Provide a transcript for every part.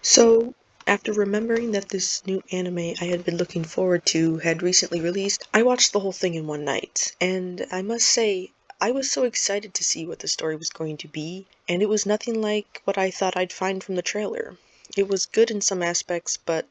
So, after remembering that this new anime I had been looking forward to had recently released, I watched the whole thing in one night, and I must say, I was so excited to see what the story was going to be, and it was nothing like what I thought I'd find from the trailer. It was good in some aspects, but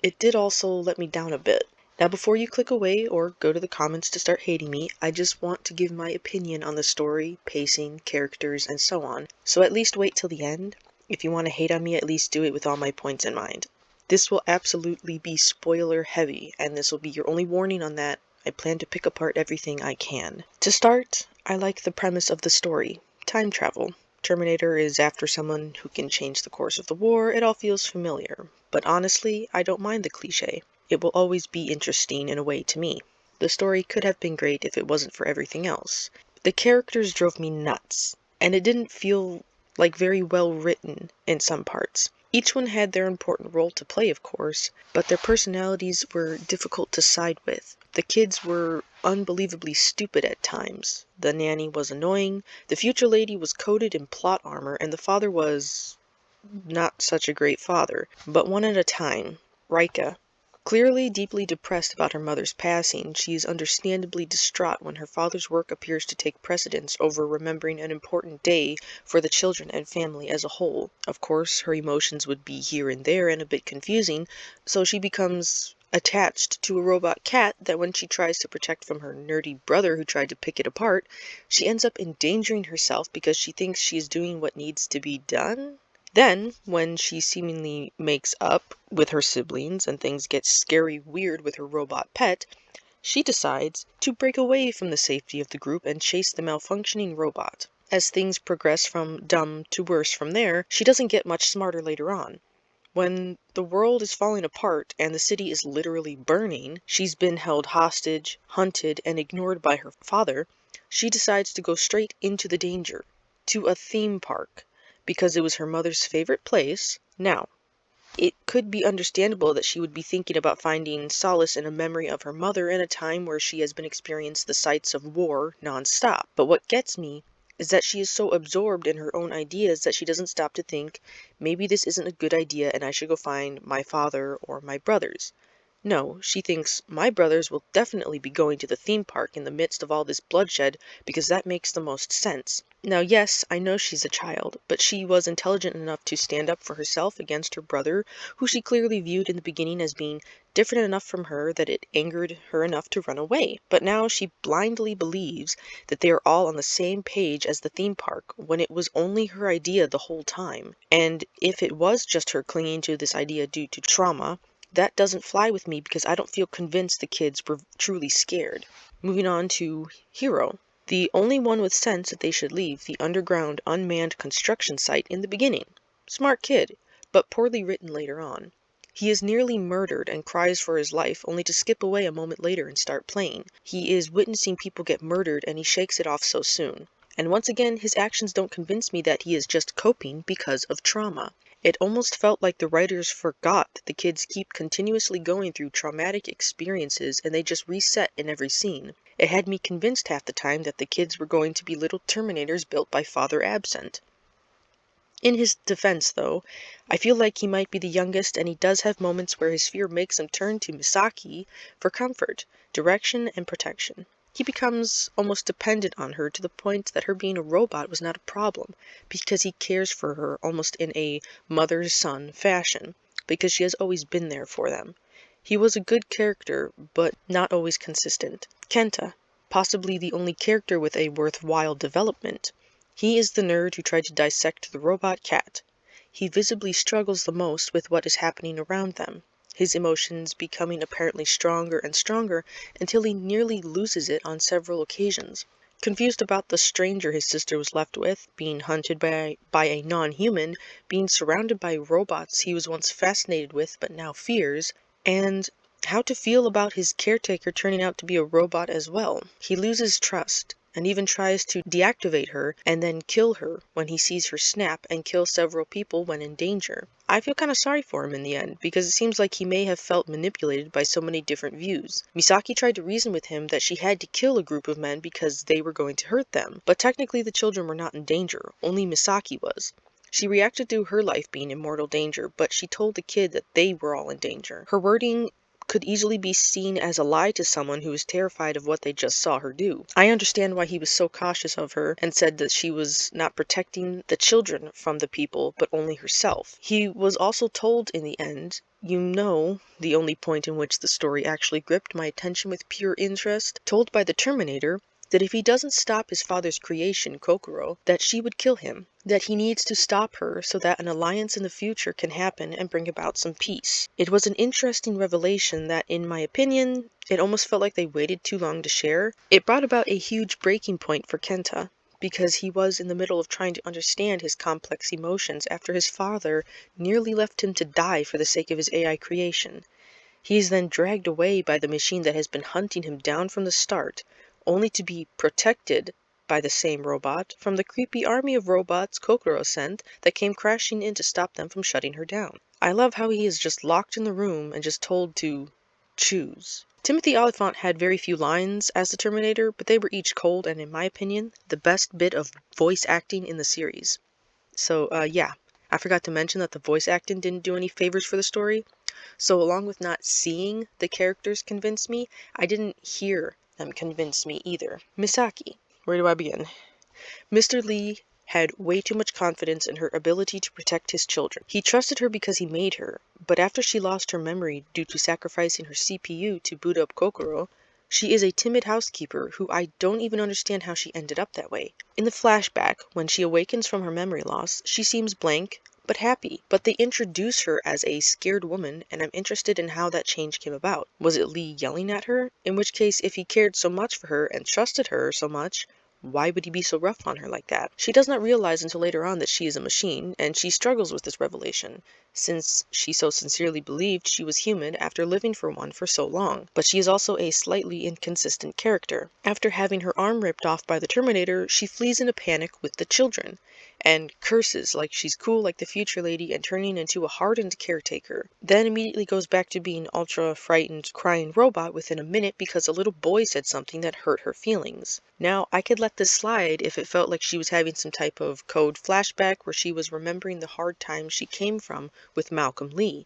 it did also let me down a bit. Now, before you click away or go to the comments to start hating me, I just want to give my opinion on the story, pacing, characters, and so on. So at least wait till the end. If you want to hate on me, at least do it with all my points in mind. This will absolutely be spoiler heavy, and this will be your only warning on that. I plan to pick apart everything I can. To start, I like the premise of the story. Time travel. Terminator is after someone who can change the course of the war. It all feels familiar. But honestly, I don't mind the cliche. It will always be interesting in a way to me. The story could have been great if it wasn't for everything else. The characters drove me nuts, and it didn't feel like very well written in some parts. Each one had their important role to play, of course, but their personalities were difficult to side with. The kids were unbelievably stupid at times. The nanny was annoying, the future lady was coated in plot armor, and the father was not such a great father. But one at a time. Rika. Clearly deeply depressed about her mother's passing, she is understandably distraught when her father's work appears to take precedence over remembering an important day for the children and family as a whole. Of course, her emotions would be here and there and a bit confusing, so she becomes attached to a robot cat that when she tries to protect from her nerdy brother who tried to pick it apart, she ends up endangering herself because she thinks she is doing what needs to be done. Then, when she seemingly makes up with her siblings and things get scary weird with her robot pet, she decides to break away from the safety of the group and chase the malfunctioning robot. As things progress from dumb to worse from there, she doesn't get much smarter later on. When the world is falling apart and the city is literally burning, she's been held hostage, hunted, and ignored by her father, she decides to go straight into the danger, to a theme park, because it was her mother's favorite place. Now, it could be understandable that she would be thinking about finding solace in a memory of her mother in a time where she has been experiencing the sights of war non-stop. But what gets me is that she is so absorbed in her own ideas that she doesn't stop to think, maybe this isn't a good idea and I should go find my father or my brothers. No, she thinks, my brothers will definitely be going to the theme park in the midst of all this bloodshed because that makes the most sense. Now, yes, I know she's a child, but she was intelligent enough to stand up for herself against her brother, who she clearly viewed in the beginning as being different enough from her that it angered her enough to run away. But now she blindly believes that they are all on the same page as the theme park, when it was only her idea the whole time. And if it was just her clinging to this idea due to trauma, that doesn't fly with me because I don't feel convinced the kids were truly scared. Moving on to Hero. The only one with sense that they should leave the underground unmanned construction site in the beginning. Smart kid, but poorly written later on. He is nearly murdered and cries for his life only to skip away a moment later and start playing. He is witnessing people get murdered and he shakes it off so soon. And once again, his actions don't convince me that he is just coping because of trauma. It almost felt like the writers forgot that the kids keep continuously going through traumatic experiences and they just reset in every scene. It had me convinced half the time that the kids were going to be little Terminators built by Father Absent. In his defense, though, I feel like he might be the youngest and he does have moments where his fear makes him turn to Misaki for comfort, direction, and protection. He becomes almost dependent on her to the point that her being a robot was not a problem, because he cares for her almost in a mother-son fashion, because she has always been there for them. He was a good character, but not always consistent. Kenta, possibly the only character with a worthwhile development. He is the nerd who tried to dissect the robot cat. He visibly struggles the most with what is happening around them, his emotions becoming apparently stronger and stronger until he nearly loses it on several occasions. Confused about the stranger his sister was left with, being hunted by a non-human, being surrounded by robots he was once fascinated with but now fears, and how to feel about his caretaker turning out to be a robot as well. He loses trust, and even tries to deactivate her and then kill her when he sees her snap and kill several people when in danger. I feel kind of sorry for him in the end, because it seems like he may have felt manipulated by so many different views. Misaki tried to reason with him that she had to kill a group of men because they were going to hurt them, but technically the children were not in danger, only Misaki was. She reacted to her life being in mortal danger, but she told the kid that they were all in danger. Her wording could easily be seen as a lie to someone who was terrified of what they just saw her do. I understand why he was so cautious of her and said that she was not protecting the children from the people, but only herself. He was also told in the end, the only point in which the story actually gripped my attention with pure interest, told by the Terminator that if he doesn't stop his father's creation, Kokoro, that she would kill him, that he needs to stop her so that an alliance in the future can happen and bring about some peace. It was an interesting revelation that, in my opinion, it almost felt like they waited too long to share. It brought about a huge breaking point for Kenta, because he was in the middle of trying to understand his complex emotions after his father nearly left him to die for the sake of his AI creation. He is then dragged away by the machine that has been hunting him down from the start, only to be protected by the same robot from the creepy army of robots Kokoro sent that came crashing in to stop them from shutting her down. I love how he is just locked in the room and just told to choose. Timothy Olyphant had very few lines as the Terminator, but they were each cold and, in my opinion, the best bit of voice acting in the series. So, yeah, I forgot to mention that the voice acting didn't do any favors for the story. So along with not seeing the characters convince me, I didn't hear them convince me either. Misaki. Where do I begin? Mr. Lee had way too much confidence in her ability to protect his children. He trusted her because he made her, but after she lost her memory due to sacrificing her CPU to boot up Kokoro, she is a timid housekeeper who I don't even understand how she ended up that way. In the flashback, when she awakens from her memory loss, she seems blank, but happy. But they introduce her as a scared woman, and I'm interested in how that change came about. Was it Lee yelling at her? In which case, if he cared so much for her and trusted her so much, why would he be so rough on her like that? She does not realize until later on that she is a machine, and she struggles with this revelation, since she so sincerely believed she was human after living for one for so long. But she is also a slightly inconsistent character. After having her arm ripped off by the Terminator, she flees in a panic with the children, and curses like she's cool like the future lady and turning into a hardened caretaker. Then immediately goes back to being ultra frightened, crying robot within a minute because a little boy said something that hurt her feelings. Now, I could let this slide if it felt like she was having some type of code flashback where she was remembering the hard times she came from with Malcolm Lee.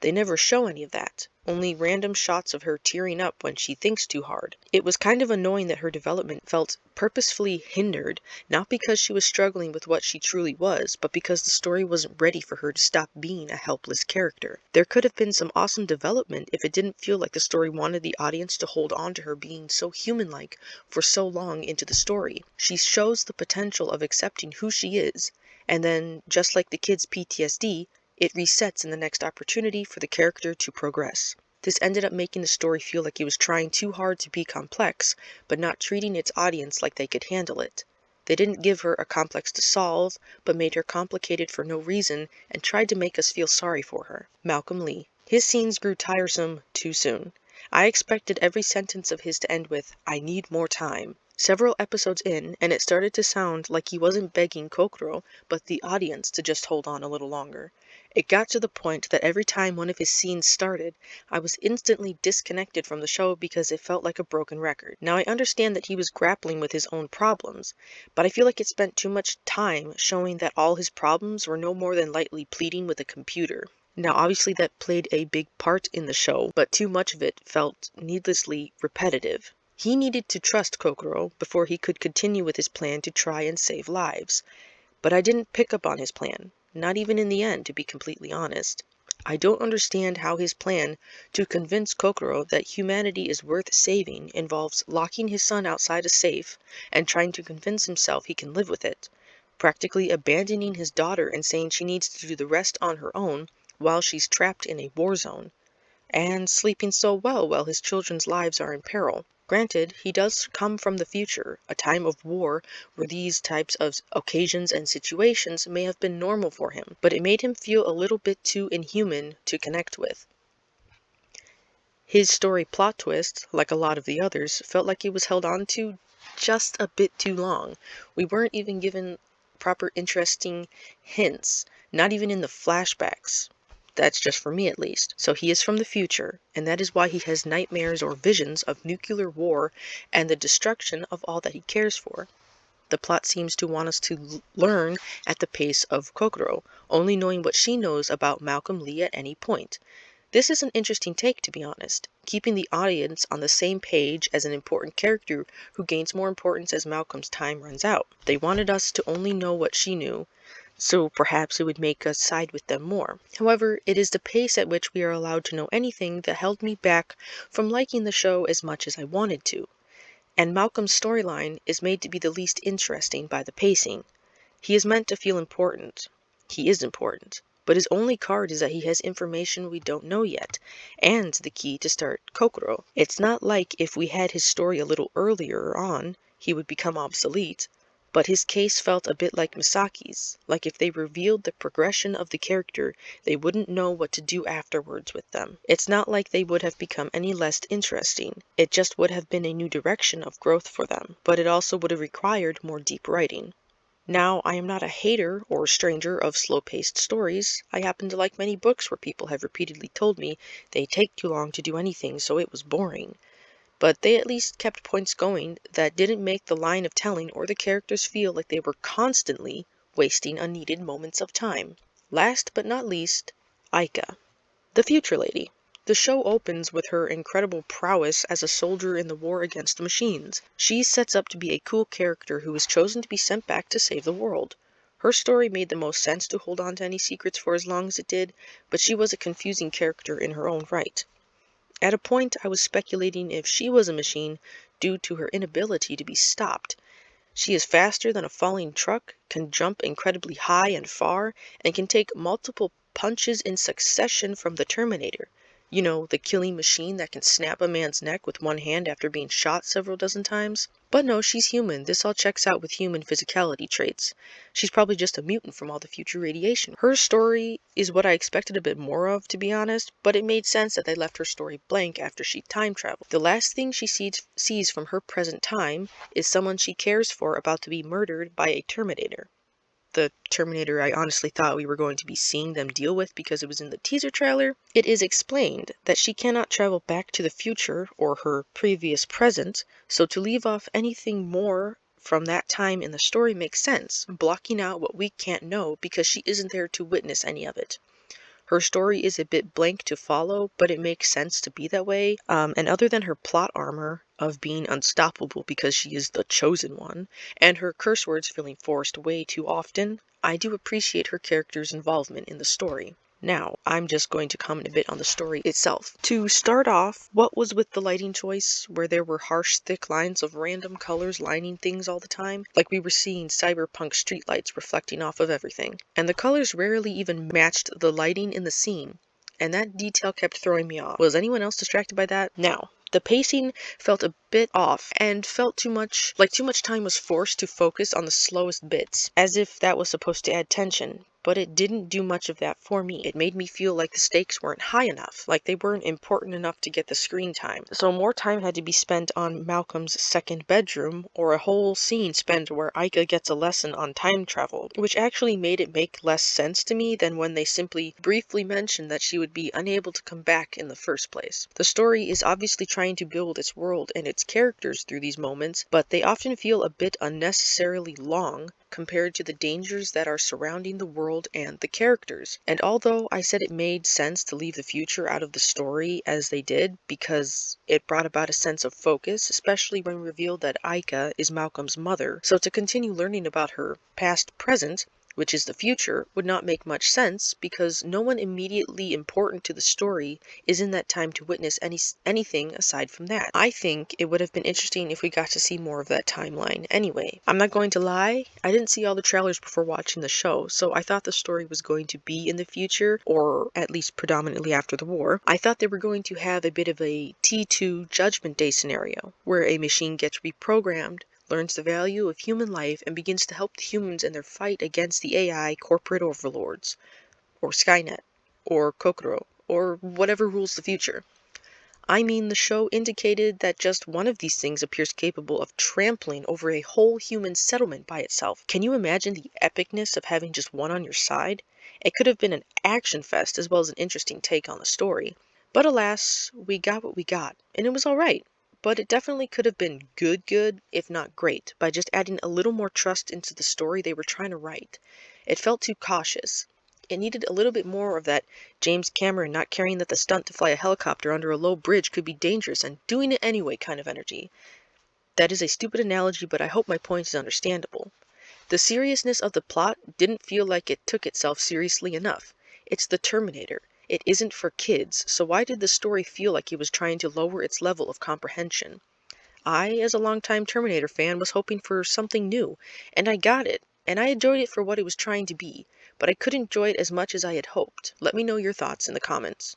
They never show any of that, only random shots of her tearing up when she thinks too hard. It was kind of annoying that her development felt purposefully hindered, not because she was struggling with what she truly was, but because the story wasn't ready for her to stop being a helpless character. There could have been some awesome development if it didn't feel like the story wanted the audience to hold on to her being so human-like for so long into the story. She shows the potential of accepting who she is, and then, just like the kid's PTSD, it resets in the next opportunity for the character to progress. This ended up making the story feel like it was trying too hard to be complex, but not treating its audience like they could handle it. They didn't give her a complex to solve, but made her complicated for no reason and tried to make us feel sorry for her. Malcolm Lee. His scenes grew tiresome too soon. I expected every sentence of his to end with, "I need more time." Several episodes in, and it started to sound like he wasn't begging Kokoro, but the audience to just hold on a little longer. It got to the point that every time one of his scenes started, I was instantly disconnected from the show because it felt like a broken record. Now I understand that he was grappling with his own problems, but I feel like it spent too much time showing that all his problems were no more than lightly pleading with a computer. Now obviously that played a big part in the show, but too much of it felt needlessly repetitive. He needed to trust Kokoro before he could continue with his plan to try and save lives. But I didn't pick up on his plan, not even in the end, to be completely honest. I don't understand how his plan to convince Kokoro that humanity is worth saving involves locking his son outside a safe and trying to convince himself he can live with it, practically abandoning his daughter and saying she needs to do the rest on her own while she's trapped in a war zone, and sleeping so well while his children's lives are in peril. Granted, he does come from the future, a time of war where these types of occasions and situations may have been normal for him, but it made him feel a little bit too inhuman to connect with. His story plot twist, like a lot of the others, felt like it was held on to just a bit too long. We weren't even given proper interesting hints, not even in the flashbacks. That's just for me at least. So he is from the future, and that is why he has nightmares or visions of nuclear war and the destruction of all that he cares for. The plot seems to want us to learn at the pace of Kokoro, only knowing what she knows about Malcolm Lee at any point. This is an interesting take, to be honest, keeping the audience on the same page as an important character who gains more importance as Malcolm's time runs out. They wanted us to only know what she knew, so perhaps it would make us side with them more. However, it is the pace at which we are allowed to know anything that held me back from liking the show as much as I wanted to. And Malcolm's storyline is made to be the least interesting by the pacing. He is meant to feel important. He is important. But his only card is that he has information we don't know yet, and the key to start Kokoro. It's not like if we had his story a little earlier on, he would become obsolete. But his case felt a bit like Misaki's, like if they revealed the progression of the character, they wouldn't know what to do afterwards with them. It's not like they would have become any less interesting, it just would have been a new direction of growth for them, but it also would have required more deep writing. Now, I am not a hater or stranger of slow-paced stories. I happen to like many books where people have repeatedly told me they take too long to do anything, so it was boring. But they at least kept points going that didn't make the line of telling or the characters feel like they were constantly wasting unneeded moments of time. Last but not least, Aika, the future lady. The show opens with her incredible prowess as a soldier in the war against the machines. She sets up to be a cool character who was chosen to be sent back to save the world. Her story made the most sense to hold on to any secrets for as long as it did, but she was a confusing character in her own right. At a point, I was speculating if she was a machine due to her inability to be stopped. She is faster than a falling truck, can jump incredibly high and far, and can take multiple punches in succession from the Terminator. You know, the killing machine that can snap a man's neck with one hand after being shot several dozen times. But no, she's human. This all checks out with human physicality traits. She's probably just a mutant from all the future radiation. Her story is what I expected a bit more of, to be honest, but it made sense that they left her story blank after she time traveled. The last thing she sees from her present time is someone she cares for about to be murdered by a Terminator. The Terminator I honestly thought we were going to be seeing them deal with because it was in the teaser trailer. It is explained that she cannot travel back to the future or her previous present, so to leave off anything more from that time in the story makes sense, blocking out what we can't know because she isn't there to witness any of it. Her story is a bit blank to follow, but it makes sense to be that way. And other than her plot armor of being unstoppable because she is the chosen one, and her curse words feeling forced way too often, I do appreciate her character's involvement in the story. Now, I'm just going to comment a bit on the story itself. To start off, what was with the lighting choice, where there were harsh, thick lines of random colors lining things all the time? Like we were seeing cyberpunk streetlights reflecting off of everything. And the colors rarely even matched the lighting in the scene. And that detail kept throwing me off. Was anyone else distracted by that? Now, the pacing felt a bit off and felt too much time was forced to focus on the slowest bits, as if that was supposed to add tension. But it didn't do much of that for me. It made me feel like the stakes weren't high enough, like they weren't important enough to get the screen time. So more time had to be spent on Malcolm's second bedroom, or a whole scene spent where Aika gets a lesson on time travel, which actually made it make less sense to me than when they simply briefly mentioned that she would be unable to come back in the first place. The story is obviously trying to build its world and its characters through these moments, but they often feel a bit unnecessarily long compared to the dangers that are surrounding the world and the characters. And although I said it made sense to leave the future out of the story as they did, because it brought about a sense of focus, especially when revealed that Aika is Malcolm's mother, so to continue learning about her past-present, which is the future, would not make much sense because no one immediately important to the story is in that time to witness anything aside from that. I think it would have been interesting if we got to see more of that timeline anyway. I'm not going to lie, I didn't see all the trailers before watching the show, so I thought the story was going to be in the future, or at least predominantly after the war. I thought they were going to have a bit of a T2 Judgment Day scenario, where a machine gets reprogrammed, learns the value of human life, and begins to help the humans in their fight against the AI corporate overlords, or Skynet, or Kokoro, or whatever rules the future. I mean, the show indicated that just one of these things appears capable of trampling over a whole human settlement by itself. Can you imagine the epicness of having just one on your side? It could have been an action fest as well as an interesting take on the story. But alas, we got what we got, and it was alright. but it definitely could have been good, if not great, by just adding a little more trust into the story they were trying to write. It felt too cautious. It needed a little bit more of that James Cameron not caring that the stunt to fly a helicopter under a low bridge could be dangerous and doing it anyway kind of energy. That is a stupid analogy, but I hope my point is understandable. The seriousness of the plot didn't feel like it took itself seriously enough. It's the Terminator. It isn't for kids, so why did the story feel like it was trying to lower its level of comprehension? I, as a longtime Terminator fan, was hoping for something new, and I got it, and I enjoyed it for what it was trying to be, but I couldn't enjoy it as much as I had hoped. Let me know your thoughts in the comments.